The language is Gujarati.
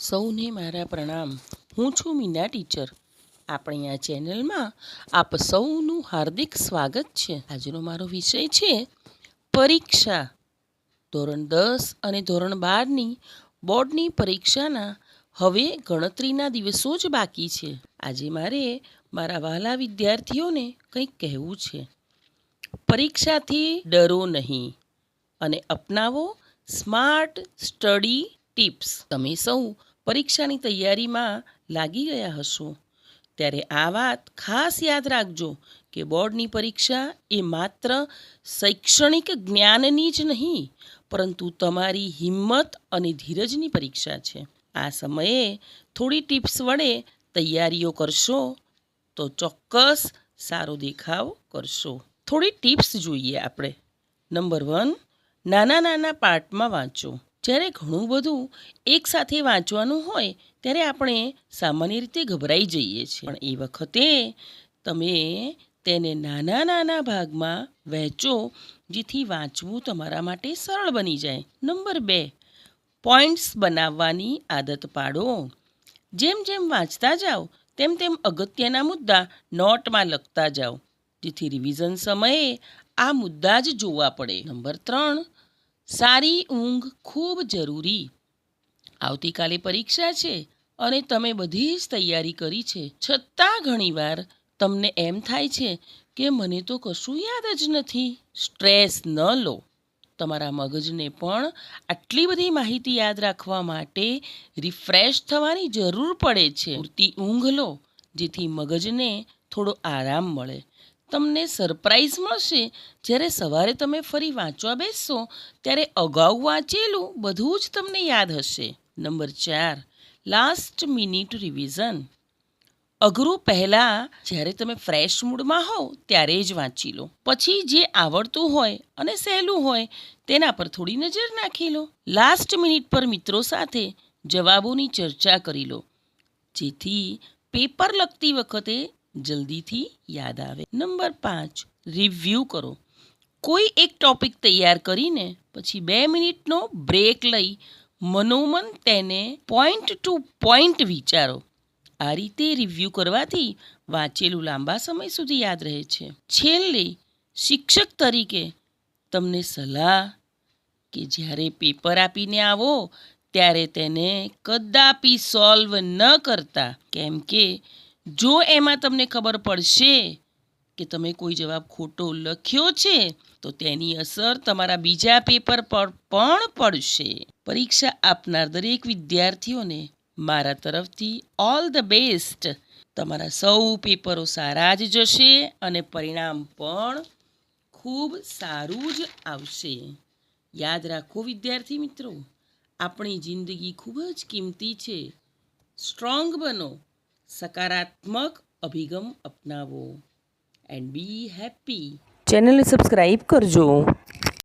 સૌને મારા પ્રણામ. હું છું મીના ટીચર. આપણી આ ચેનલમાં આપ સૌનું હાર્દિક સ્વાગત છે. આજનો મારો વિષય છે પરીક્ષા. ધોરણ 10 અને ધોરણ 12ની બોર્ડની પરીક્ષાના હવે ગણતરીના દિવસો જ બાકી છે. આજે મારે મારા વહાલા વિદ્યાર્થીઓને કંઈક કહેવું છે. પરીક્ષાથી ડરો નહીં અને અપનાવો સ્માર્ટ સ્ટડી ટિપ્સ. તમે સૌ પરીક્ષાની તૈયારીમાં લાગી ગયા હશો, ત્યારે આ વાત ખાસ યાદ રાખજો કે બોર્ડની પરીક્ષા એ માત્ર શૈક્ષણિક જ્ઞાનની જ નહીં, પરંતુ તમારી હિંમત અને ધીરજની પરીક્ષા છે. આ સમયે થોડી ટિપ્સ વડે તૈયારીઓ કરશો તો ચોક્કસ સારો દેખાવ કરશો. થોડી ટિપ્સ જોઈએ આપણે. નંબર 1, નાના નાના પાર્ટમાં વાંચો. જ્યારે ઘણું બધું એકસાથે વાંચવાનું હોય ત્યારે આપણે સામાન્ય રીતે ગભરાઈ જઈએ છીએ, પણ એ વખતે તમે તેને નાના નાના ભાગમાં વહેંચો, જેથી વાંચવું તમારા માટે સરળ બની જાય. નંબર 2, પોઈન્ટ્સ બનાવવાની આદત પાડો. જેમ જેમ વાંચતા જાઓ તેમ તેમ અગત્યના મુદ્દા નોટમાં લખતા જાઓ, જેથી રિવિઝન સમયે આ મુદ્દા જ જોવા પડે. નંબર 3, સારી ઊંઘ ખૂબ જરૂરી. આવતીકાલે પરીક્ષા છે અને તમે બધી જ તૈયારી કરી છે, છતાં ઘણીવાર તમને એમ થાય છે કે મને તો કશું યાદ જ નથી. સ્ટ્રેસ ન લો. તમારા મગજને પણ આટલી બધી માહિતી યાદ રાખવા માટે રિફ્રેશ થવાની જરૂર પડે છે. પૂરતી ઊંઘ લો, જેથી મગજને થોડો આરામ મળે. તમને સરપ્રાઈઝ મળશે જ્યારે સવારે તમે ફરી વાંચવા બેસશો ત્યારે અગાઉ વાંચેલું બધું જ તમને યાદ હશે. Number 4, last minute revision. અઘરું પહેલાં જ્યારે તમે ફ્રેશ મૂડમાં હોવ ત્યારે જ વાંચી લો. પછી જે આવડતું હોય અને સહેલું હોય તેના પર થોડી નજર નાખી લો. લાસ્ટ મિનિટ પર મિત્રો સાથે જવાબોની ચર્ચા કરી લો, જેથી પેપર લખતી વખતે જલ્દીથી યાદ આવે. નંબર 5, રિવ્યૂ કરો. કોઈ એક ટોપિક તૈયાર કરીને પછી 2 મિનિટનો બ્રેક લઈ મનોમન તેને પોઈન્ટ ટુ પોઈન્ટ વિચારો. આ રીતે રિવ્યૂ કરવાથી વાંચેલું લાંબા સમય સુધી યાદ રહે છે. છેલ્લે શિક્ષક તરીકે તમને સલાહ કે જ્યારે પેપર આપીને આવો ત્યારે તેને કદાપી સોલ્વ ન કરતા, કેમ કે જો એમાં તમને ખબર પડશે કે તમે કોઈ જવાબ ખોટો લખ્યો છે તો તેની અસર તમારા બીજા પેપર પર પણ પડશે. પરીક્ષા આપનાર દરેક વિદ્યાર્થીઓને મારા તરફથી ઓલ ધ બેસ્ટ. તમારા સૌ પેપરો સારા જ જશે અને પરિણામ પણ ખૂબ સારું જ આવશે. યાદ રાખો વિદ્યાર્થી મિત્રો, આપણી જિંદગી ખૂબ જ કિંમતી છે. સ્ટ્રોંગ બનો, સકારાત્મક અભિગમ અપનાવો એન્ડ બી હેપી. ચેનલને સબસ્ક્રાઈબ કરજો.